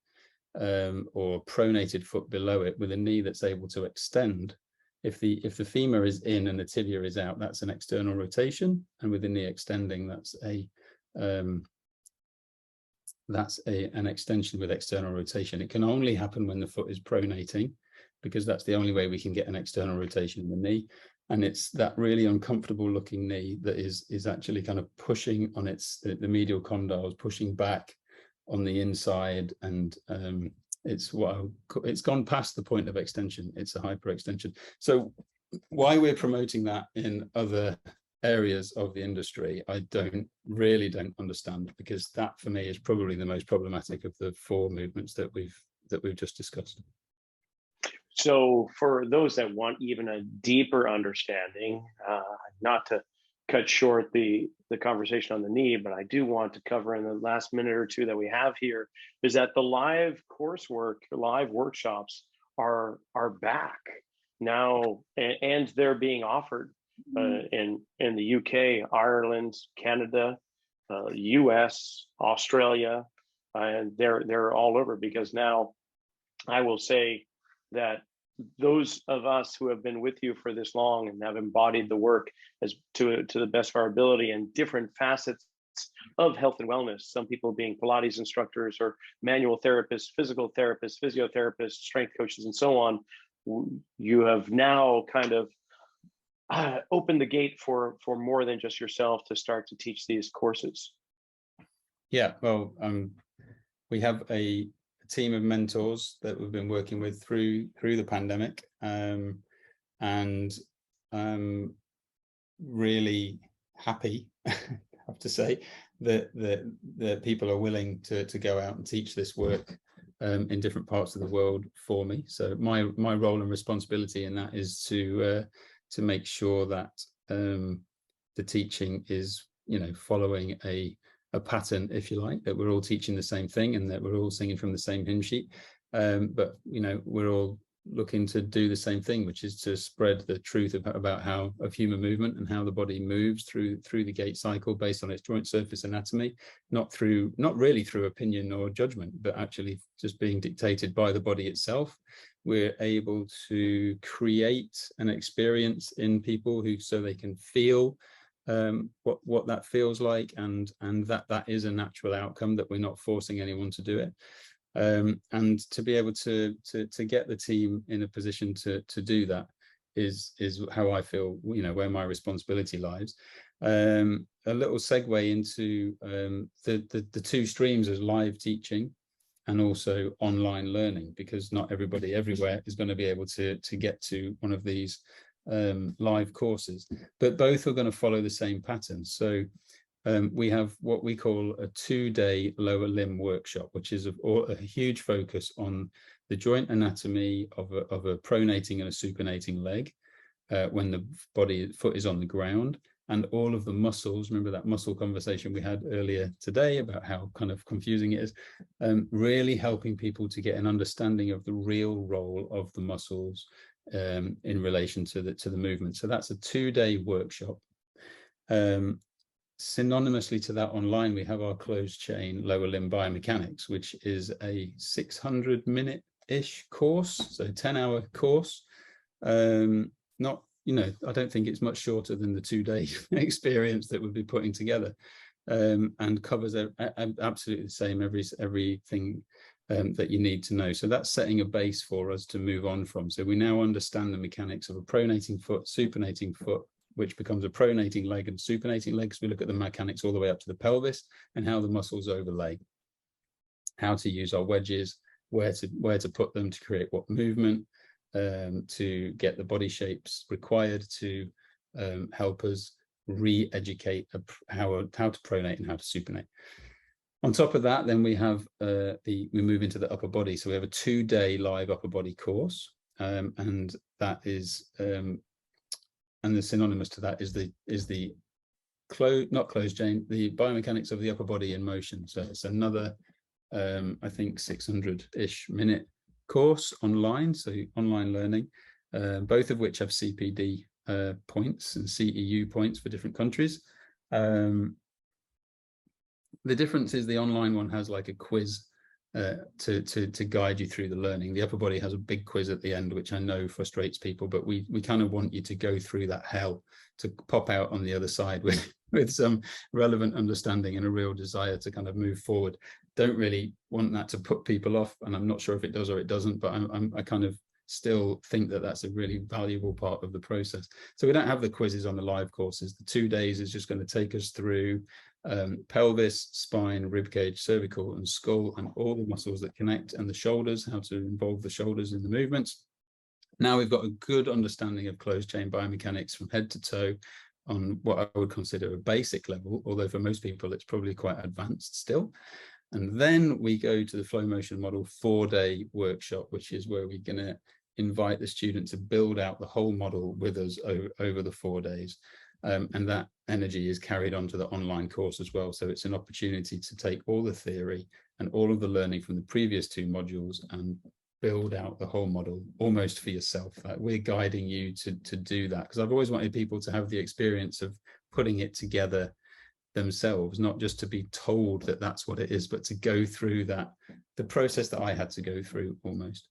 or pronated foot below it with a knee that's able to extend. If the femur is in and the tibia is out, that's an external rotation, and with the knee extending, that's an extension with external rotation. It can only happen when the foot is pronating, because that's the only way we can get an external rotation in the knee. And it's that really uncomfortable looking knee that is actually kind of pushing on the medial condyles, pushing back on the inside, and it's gone past the point of extension. It's a hyperextension. So why we're promoting that in other areas of the industry, I really don't understand, because that for me is probably the most problematic of the 4 movements that we've just discussed. So for those that want even a deeper understanding, not to cut short the conversation on the knee, but I do want to cover in the last minute or 2 that we have here, is that the live coursework, live workshops are back now, and they're being offered in the UK, Ireland, Canada, US, Australia, and they're all over, because now I will say that those of us who have been with you for this long and have embodied the work as to the best of our ability and different facets of health and wellness, some people being Pilates instructors or manual therapists, physical therapists, physiotherapists, strength coaches, and so on, you have now kind of opened the gate for more than just yourself to start to teach these courses. Yeah, well, we have a team of mentors that we've been working with through the pandemic, and I'm really happy, I have to say, that people are willing to go out and teach this work in different parts of the world for me. So my role and responsibility in that is to make sure that the teaching is, following a pattern, if you like, that we're all teaching the same thing and that we're all singing from the same hymn sheet. But, we're all looking to do the same thing, which is to spread the truth about how of human movement and how the body moves through the gait cycle based on its joint surface anatomy, not really through opinion or judgment, but actually just being dictated by the body itself. We're able to create an experience in people so they can feel what that feels like, and that is a natural outcome, that we're not forcing anyone to do it. And to be able to get the team in a position to do that is how I feel, where my responsibility lies. A little segue into the two streams as live teaching and also online learning, because not everybody everywhere is going to be able to get to one of these live courses, but both are going to follow the same pattern. So we have what we call a 2-day lower limb workshop, which is a huge focus on the joint anatomy of a pronating and a supinating leg when the foot is on the ground, and all of the muscles. Remember that muscle conversation we had earlier today about how kind of confusing it is, really helping people to get an understanding of the real role of the muscles in relation to the movement. So that's a 2-day workshop. Synonymously to that, online we have our closed chain lower limb biomechanics, which is a 600-minute-ish course, so 10-hour course. Not, I don't think it's much shorter than the 2-day experience that we'll be putting together, and covers absolutely the same everything that you need to know. So that's setting a base for us to move on from. So we now understand the mechanics of a pronating foot, supinating foot, which becomes a pronating leg and supinating leg. So we look at the mechanics all the way up to the pelvis and how the muscles overlay, how to use our wedges, where to put them to create what movement, to get the body shapes required to help us re-educate how to pronate and how to supinate. On top of that, then we have we move into the upper body. So we have a 2-day live upper body course, and that is and the synonymous to that is the not closed chain, the biomechanics of the upper body in motion. So it's another I think 600-ish minute course online, so online learning, both of which have CPD points and CEU points for different countries. The difference is the online one has like a quiz to guide you through the learning. The upper body has a big quiz at the end, which I know frustrates people, but we kind of want you to go through that hell to pop out on the other side with some relevant understanding and a real desire to kind of move forward. Don't really want that to put people off, and I'm not sure if it does or it doesn't, but I kind of still think that that's a really valuable part of the process. So we don't have the quizzes on the live courses. The 2 days is just going to take us through pelvis, spine, rib cage, cervical and skull, and all the muscles that connect, and the shoulders, how to involve the shoulders in the movements. Now we've got a good understanding of closed chain biomechanics from head to toe on what I would consider a basic level, although for most people it's probably quite advanced still. And then we go to the flow motion model 4-day workshop, which is where we're going to invite the student to build out the whole model with us over the 4 days. And that energy is carried on to the online course as well. So it's an opportunity to take all the theory and all of the learning from the previous 2 modules and build out the whole model almost for yourself. We're guiding you to do that, because I've always wanted people to have the experience of putting it together themselves, not just to be told that that's what it is, but to go through the process that I had to go through almost.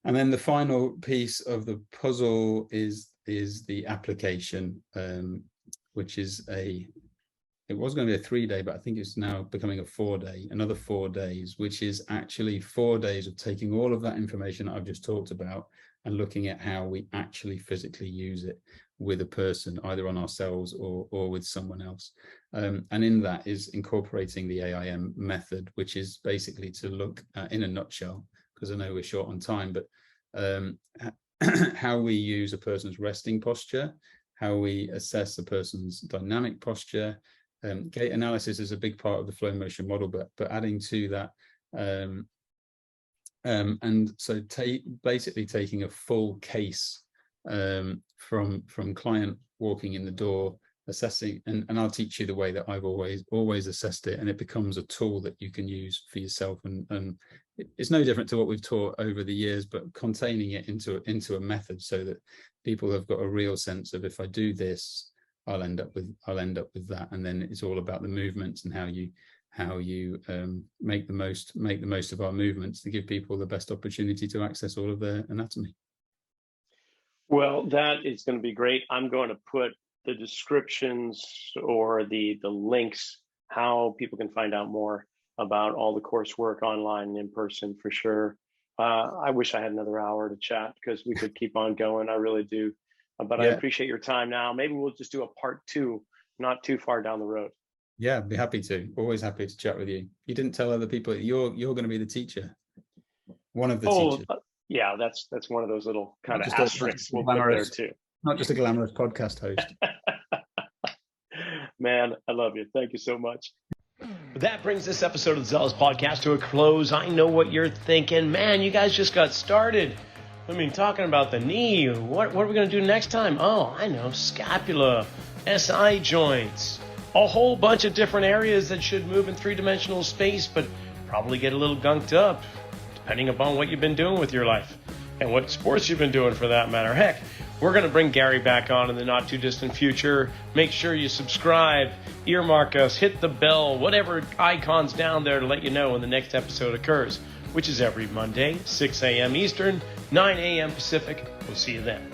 And then the final piece of the puzzle is the application, which is it was going to be a 3-day, but I think it's now becoming a 4-day, another 4 days, which is actually 4 days of taking all of that information that I've just talked about and looking at how we actually physically use it with a person, either on ourselves or with someone else. And in that is incorporating the AIM method, which is basically to look at, in a nutshell, because I know we're short on time, but how we use a person's resting posture, how we assess a person's dynamic posture. Gait analysis is a big part of the flow motion model, but adding to that, and so basically taking a full case from client walking in the door, assessing, and I'll teach you the way that I've always assessed it, and it becomes a tool that you can use for yourself, and it's no different to what we've taught over the years, but containing it into a method so that people have got a real sense of, if I do this, I'll end up with that, and then it's all about the movements and how you make the most of our movements to give people the best opportunity to access all of their anatomy. Well, that is going to be great. I'm going to put the descriptions or the links, how people can find out more about all the coursework online and in person, for sure. I wish I had another hour to chat because we could keep on going. I really do. But I Yeah, appreciate your time now. Maybe we'll just do a part two, not too far down the road. yeah, I'd be happy to. Always happy to chat with you. You didn't tell other people that you're going to be the teacher, one of the Oh, teachers, yeah, that's one of those little kind not of just asterisks a we'll put there glamorous, too. not just a glamorous podcast host. Man, I love you. Thank you so much. That brings this episode of the Zelos podcast to a close. I know what you're thinking. Man, you guys just got started. I mean, talking about the knee. What are we going to do next time? Oh, I know. Scapula, SI joints, a whole bunch of different areas that should move in three-dimensional space, but probably get a little gunked up, depending upon what you've been doing with your life and what sports you've been doing for that matter. Heck, we're going to bring Gary back on in the not too distant future. Make sure you subscribe, earmark us, hit the bell, whatever icon's down there to let you know when the next episode occurs, which is every Monday, 6 a.m. Eastern, 9 a.m. Pacific. We'll see you then.